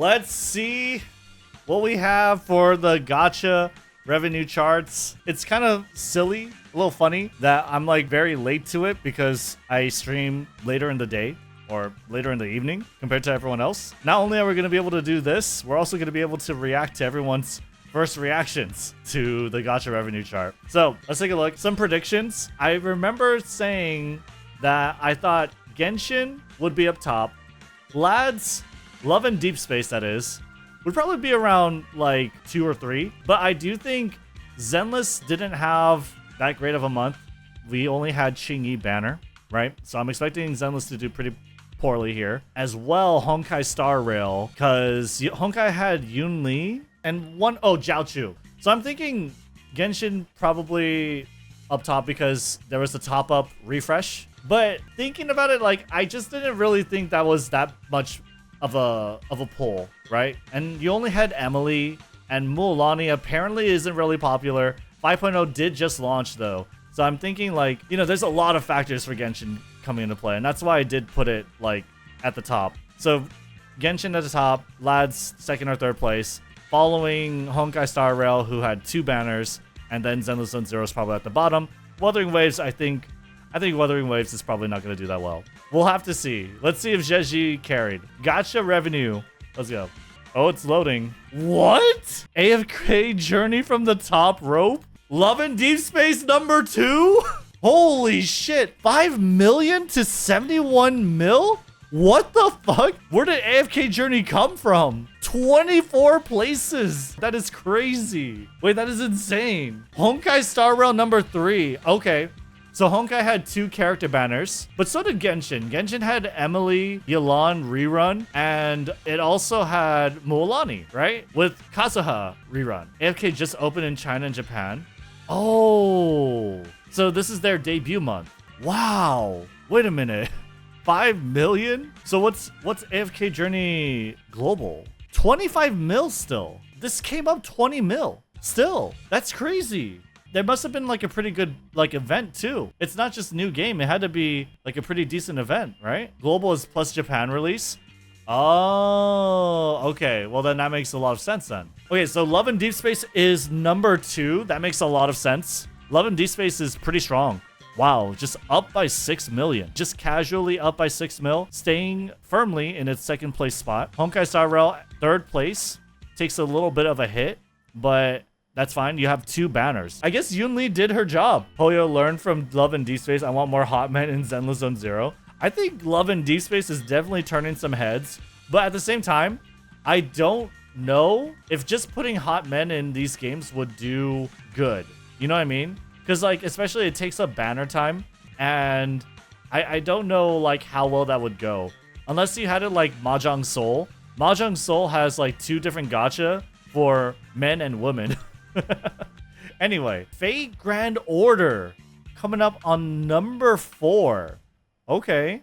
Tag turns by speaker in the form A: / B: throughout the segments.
A: Let's see what we have for the gacha revenue charts. It's kind of silly, a little funny that I'm like very late to it because I stream later in the day or later in the evening compared to everyone else. Not only are we going to be able to do this, we're also going to be able to react to everyone's first reactions to the gacha revenue chart. So let's take a look. Some predictions. I remember saying that I thought Genshin would be up top. Lads, Love and Deep Space, that is, would probably be around like 2 or 3. But I do think Zenless didn't have that great of a month. We only had Qingyi banner, right? So I'm expecting Zenless to do pretty poorly here. As well, Honkai Star Rail, because Honkai had Yun Li and Jiao Chu. So I'm thinking Genshin probably up top because there was the top up refresh. But thinking about it, like, I just didn't really think that was that much of a pull, right? And you only had Emily, and Mualani apparently isn't really popular. 5.0 did just launch though. So I'm thinking, like, you know, there's a lot of factors for Genshin coming into play, and that's why I did put it like at the top. So Genshin at the top, Lads second or third place, following Honkai Star Rail, who had 2 banners, and then Zenless Zone Zero is probably at the bottom. Wuthering Waves, I think Wuthering Waves is probably not going to do that well. We'll have to see. Let's see if Zheji carried. Gacha revenue. Let's go. Oh, it's loading. What? AFK Journey from the top rope? Love and Deep Space number 2? Holy shit. 5 million to 71 mil? What the fuck? Where did AFK Journey come from? 24 places. That is crazy. Wait, that is insane. Honkai Star Rail number 3. Okay. So Honkai had 2 character banners, but so did Genshin. Genshin had Emily, Yelan rerun, and it also had Mualani, right? With Kazuha rerun. AFK just opened in China and Japan. Oh, so this is their debut month. Wow. Wait a minute. 5 million? So what's AFK Journey global? 25 mil still. This came up 20 mil. Still. That's crazy. There must have been like a pretty good like event too. It's not just new game. It had to be like a pretty decent event, right? Global is plus Japan release. Oh, okay. Well, then that makes a lot of sense then. Okay, so Love and Deep Space is number 2. That makes a lot of sense. Love and Deep Space is pretty strong. Wow, just up by 6 million. Just casually up by 6 mil, staying firmly in its second place spot. Honkai Star Rail, third place. Takes a little bit of a hit, but that's fine. You have 2 banners. I guess Yun Li did her job. Hoyo learned from Love and Deep Space. I want more hot men in Zenless Zone Zero. I think Love and Deep Space is definitely turning some heads. But at the same time, I don't know if just putting hot men in these games would do good. You know what I mean? Because, like, especially it takes up banner time. And I don't know, like, how well that would go. Unless you had it like Mahjong Soul. Mahjong Soul has, like, 2 different gacha for men and women. Anyway, Fate Grand Order coming up on number 4. Okay.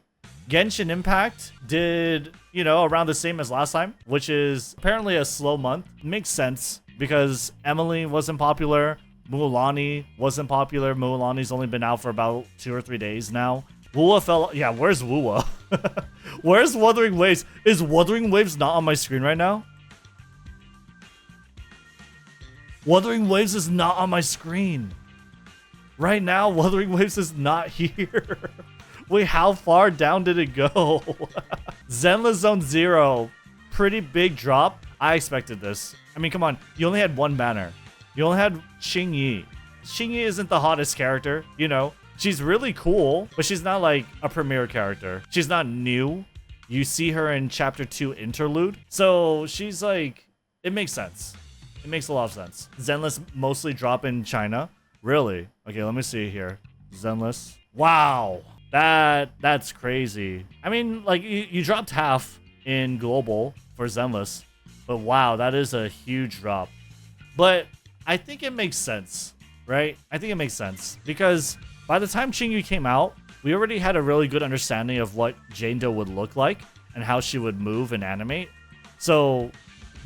A: Genshin Impact did, you know, around the same as last time, which is apparently a slow month. Makes sense because Emily wasn't popular. Mualani wasn't popular. Mualani's only been out for about 2 or 3 days now. Wuwa fell. Yeah, where's Wuwa? Where's Wuthering Waves? Is Wuthering Waves not on my screen right now? Wuthering Waves is not on my screen. Right now, Wuthering Waves is not here. Wait, how far down did it go? Zenless Zone Zero. Pretty big drop. I expected this. I mean, come on. You only had 1 banner. You only had Qingyi. Qingyi isn't the hottest character, you know. She's really cool, but she's not like a premier character. She's not new. You see her in Chapter 2 Interlude. So she's like, it makes sense. It makes a lot of sense. Zenless mostly drop in China. Really? Okay, let me see here. Zenless. Wow. That's crazy. I mean, like, you dropped half in global for Zenless. But wow, that is a huge drop. But I think it makes sense, right? I think it makes sense. Because by the time Qingyu came out, we already had a really good understanding of what Jane Doe would look like and how she would move and animate. So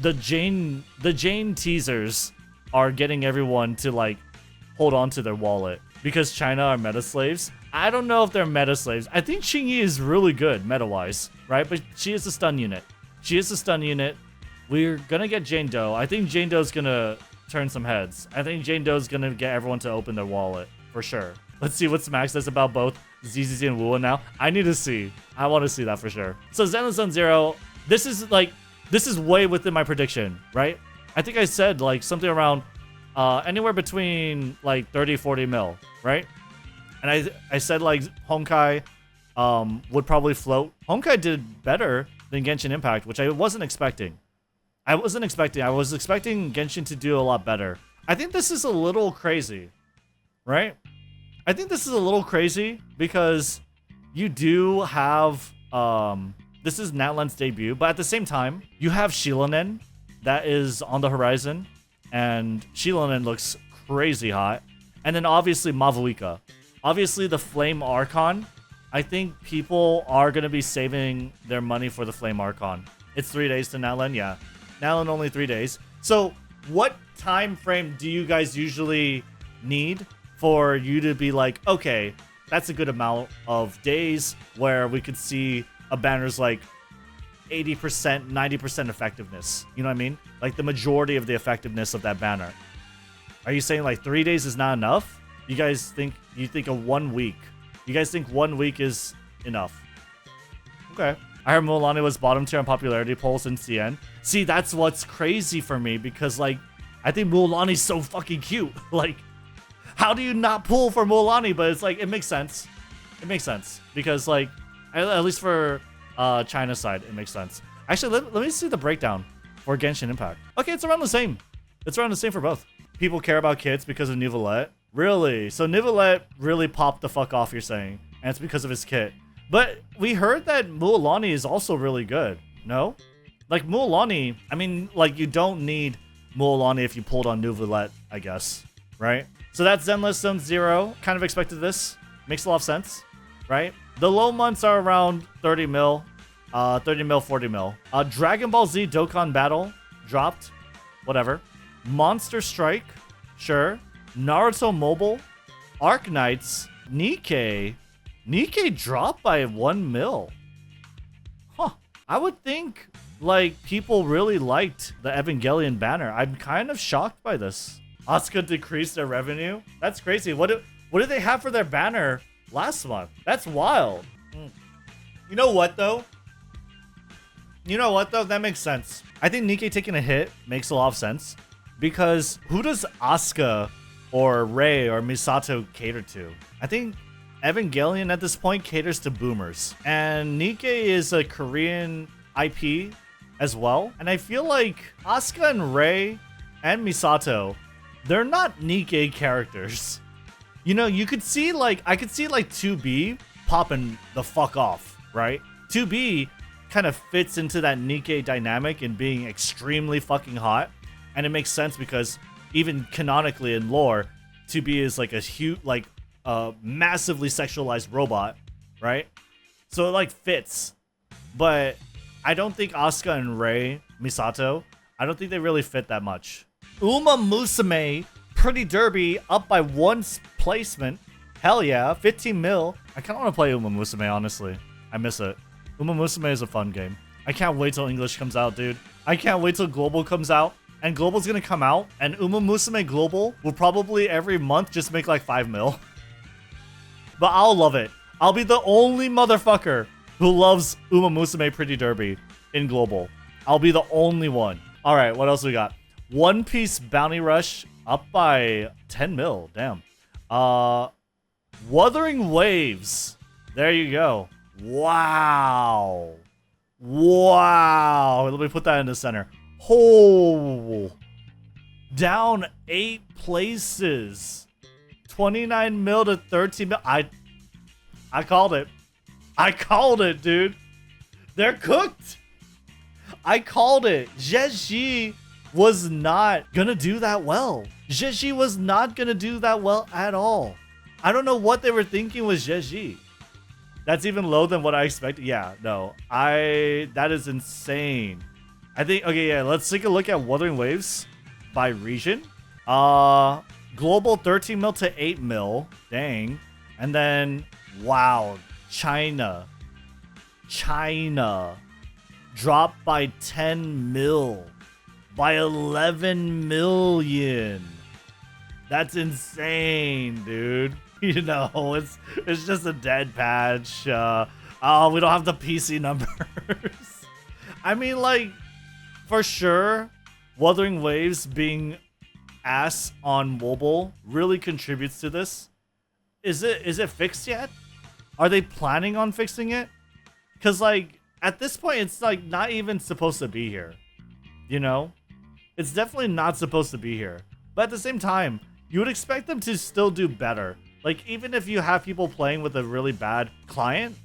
A: the Jane teasers are getting everyone to like hold on to their wallet because China are meta slaves. I don't know if they're meta slaves. I think Qingyi is really good meta-wise, right? But she is a stun unit. She is a stun unit. we're gonna get Jane Doe. I think Jane Doe's gonna turn some heads. I think Jane Doe's gonna get everyone to open their wallet for sure. Let's see what Smack says about both ZZZ and Wua now. I need to see. I want to see that for sure. So Zenless on 0. This is way within my prediction, right? I think I said like something around anywhere between like 30, 40 mil, right? And I said like Honkai would probably float. Honkai did better than Genshin Impact, which I wasn't expecting. I was expecting Genshin to do a lot better. I think this is a little crazy, right? I think this is a little crazy because you do have this is Natlan's debut, but at the same time, you have Shilonen that is on the horizon, and Shilonen looks crazy hot. And then obviously Mavuika. Obviously the Flame Archon. I think people are going to be saving their money for the Flame Archon. It's 3 days to Natlan, yeah. Natlan only 3 days. So what time frame do you guys usually need for you to be like, okay, that's a good amount of days where we could see a banner's like 80%, 90% effectiveness. You know what I mean? Like the majority of the effectiveness of that banner. Are you saying like 3 days is not enough? You think of 1 week? You guys think 1 week is enough? Okay. I heard Mualani was bottom tier on popularity polls in CN. See, that's what's crazy for me because like I think Mualani's so fucking cute. Like, how do you not pull for Mualani? But it's like, it makes sense. It makes sense. Because like, at least for China's side, it makes sense. Actually, let me see the breakdown for Genshin Impact. Okay, it's around the same. It's around the same for both. People care about kits because of Nivelette. Really? So Nivelette really popped the fuck off, you're saying. And it's because of his kit. But we heard that Mualani is also really good. No? Like Mualani, I mean, like you don't need Mualani if you pulled on Nivelette, I guess. Right? So that's Zenless Zone 0. Kind of expected this. Makes a lot of sense. Right? The low months are around 30 mil. 30 mil, 40 mil. Dragon Ball Z Dokkan Battle dropped. Whatever. Monster Strike. Sure. Naruto Mobile. Arknights. Nikkei. Nikkei dropped by 1 mil. Huh. I would think like people really liked the Evangelion banner. I'm kind of shocked by this. Asuka decreased their revenue. That's crazy. What did they have for their banner last month? That's wild. You know what though? That makes sense. I think Nikkei taking a hit makes a lot of sense because who does Asuka or Rei or Misato cater to? I think Evangelion at this point caters to boomers, and Nikkei is a Korean IP as well. And I feel like Asuka and Rei and Misato, they're not Nikkei characters. You know, I could see like 2B popping the fuck off, right? 2B kind of fits into that Nikkei dynamic and being extremely fucking hot. And it makes sense because even canonically in lore, 2B is like a huge, like a massively sexualized robot, right? So it like fits. But I don't think Asuka and Rei, Misato, I don't think they really fit that much. Uma Musume, Pretty Derby, up by 1 placement. Hell yeah, 15 mil. I kind of want to play Uma Musume, honestly. I miss it. Uma Musume is a fun game. I can't wait till English comes out, dude. I can't wait till Global comes out. And Global's gonna come out, and Uma Musume Global will probably every month just make like 5 mil. But I'll love it. I'll be the only motherfucker who loves Uma Musume Pretty Derby in Global. I'll be the only one. All right, what else we got? One Piece Bounty Rush up by 10 mil. Damn. Wuthering Waves. There you go. Wow. Wow. Let me put that in the center. Oh. Down 8 places. 29 mil to 13 mil. I called it. I called it, dude. They're cooked. I called it. Zheji was not gonna do that well. Zheji was not gonna do that well at all. I don't know what they were thinking with Zheji. That's even low than what I expected. Yeah, no. That is insane. I think, okay, yeah, let's take a look at Wuthering Waves by region. Global 13 mil to 8 mil. Dang. And then, wow, China dropped by 10 mil. by 11 million. That's insane, dude. You know, it's just a dead patch. Oh, we don't have the PC numbers. I mean, like, for sure, Wuthering Waves being ass on mobile really contributes to this. Is it fixed yet? Are they planning on fixing it? Because, like, at this point, it's, like, not even supposed to be here. You know? It's definitely not supposed to be here. But at the same time, you would expect them to still do better. Like, even if you have people playing with a really bad client,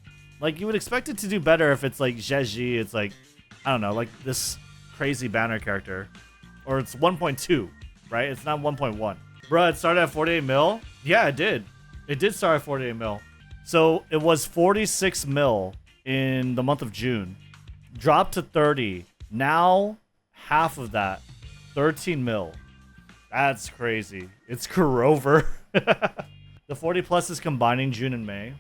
A: like, you would expect it to do better if it's, like, Zheji, it's, like, I don't know, like, this crazy banner character. Or it's 1.2, right? It's not 1.1. Bruh, it started at 48 mil? Yeah, it did. It did start at 48 mil. So, it was 46 mil in the month of June. Dropped to 30. Now, half of that. 13 mil. That's crazy. It's Kurover. The 40 plus is combining June and May.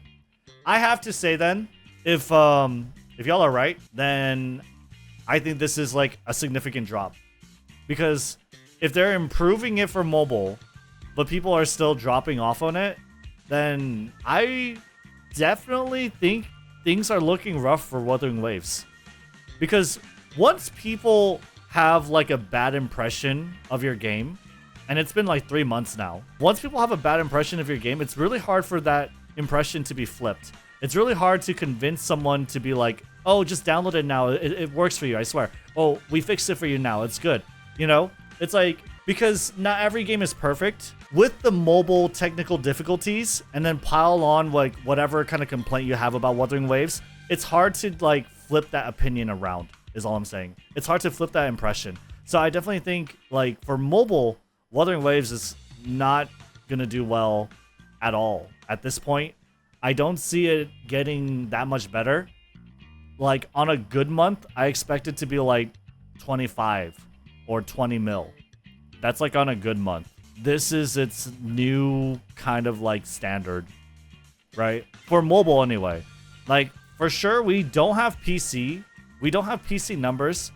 A: I have to say then, if y'all are right, then I think this is like a significant drop. Because if they're improving it for mobile, but people are still dropping off on it, then I definitely think things are looking rough for Wuthering Waves. Because once people have like a bad impression of your game, and it's been like 3 months now. Once people have a bad impression of your game, it's really hard for that impression to be flipped. It's really hard to convince someone to be like, oh, just download it now. It works for you, I swear. Oh, we fixed it for you now. It's good. You know? It's like, because not every game is perfect. With the mobile technical difficulties, and then pile on like whatever kind of complaint you have about Wuthering Waves, it's hard to like flip that opinion around, is all I'm saying. It's hard to flip that impression. So I definitely think like for mobile, Wuthering Waves is not going to do well at all at this point. I don't see it getting that much better. Like, on a good month, I expect it to be like 25 or 20 mil. That's like on a good month. This is its new kind of like standard, right? For mobile anyway. Like, for sure, we don't have PC. We don't have PC numbers,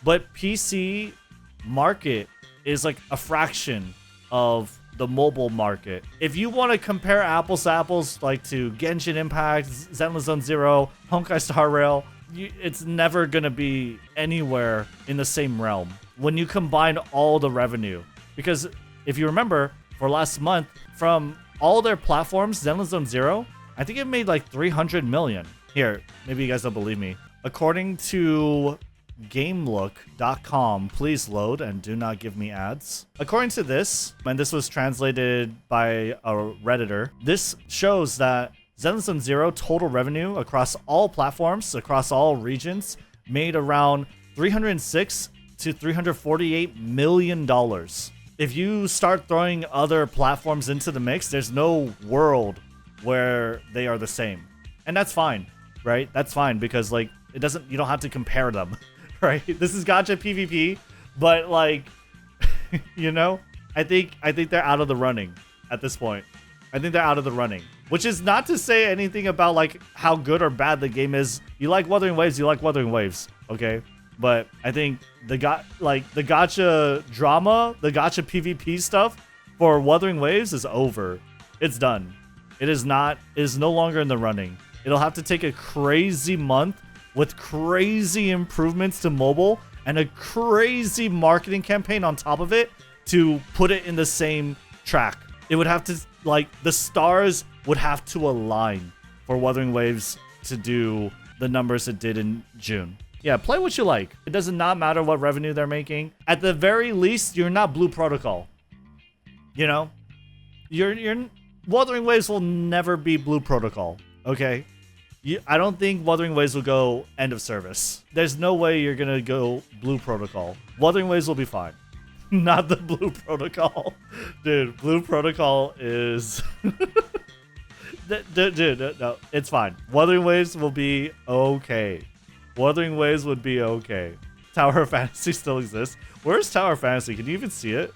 A: but PC market is like a fraction of the mobile market. If you want to compare apples to apples, like to Genshin Impact, Zenless Zone Zero, Honkai Star Rail, it's never gonna be anywhere in the same realm when you combine all the revenue. Because if you remember, for last month, from all their platforms, Zenless Zone Zero, I think it made like 300 million. Here, maybe you guys don't believe me. According to GameLook.com, please load and do not give me ads. According to this, and this was translated by a Redditor, this shows that Zenless Zone Zero total revenue across all platforms, across all regions, made around $306 to $348 million. If you start throwing other platforms into the mix, there's no world where they are the same. And that's fine, right? That's fine because like you don't have to compare them. Right, this is Gacha PvP, but like, you know, I think they're out of the running at this point. I think they're out of the running, which is not to say anything about like how good or bad the game is. You like Wuthering Waves, you like Wuthering Waves, okay? But I think the Gacha drama, the Gacha PvP stuff for Wuthering Waves is over. It's done. It is not. It is no longer in the running. It'll have to take a crazy month with crazy improvements to mobile and a crazy marketing campaign on top of it to put it in the same track. It would have to, like, the stars would have to align for Wuthering Waves to do the numbers it did in June. Yeah, play what you like. It does not matter what revenue they're making. At the very least, you're not Blue Protocol. You know? You're Wuthering Waves will never be Blue Protocol, okay? I don't think Wuthering Waves will go end of service. There's no way you're gonna go Blue Protocol. Wuthering Waves will be fine. Not the Blue Protocol. Dude, Blue Protocol is... Dude, no, it's fine. Wuthering Waves will be okay. Wuthering Waves would be okay. Tower of Fantasy still exists. Where's Tower of Fantasy? Can you even see it?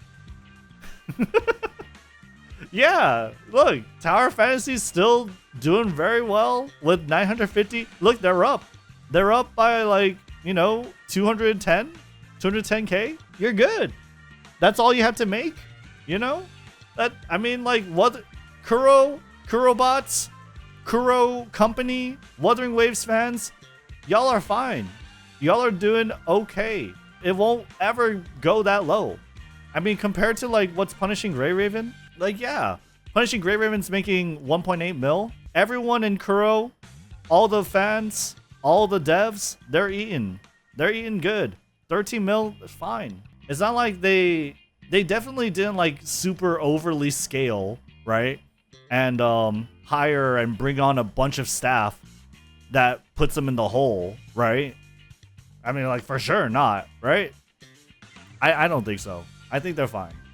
A: Yeah, look, Tower of Fantasy is still doing very well with 950. Look, they're up. They're up by like, you know, 210, 210K, you're good. That's all you have to make, you know? I mean, like, what? Kuro bots, Kuro company, Wuthering Waves fans, y'all are fine. Y'all are doing okay. It won't ever go that low. I mean, compared to, like, what's Punishing Grey Raven, like, yeah. Punishing Grey Raven's making 1.8 mil. Everyone in Kuro, all the fans, all the devs, they're eating. They're eating good. 13 mil is fine. It's not like they definitely didn't, like, super overly scale, right? And hire and bring on a bunch of staff that puts them in the hole, right? I mean, like, for sure not, right? I don't think so. I think they're fine.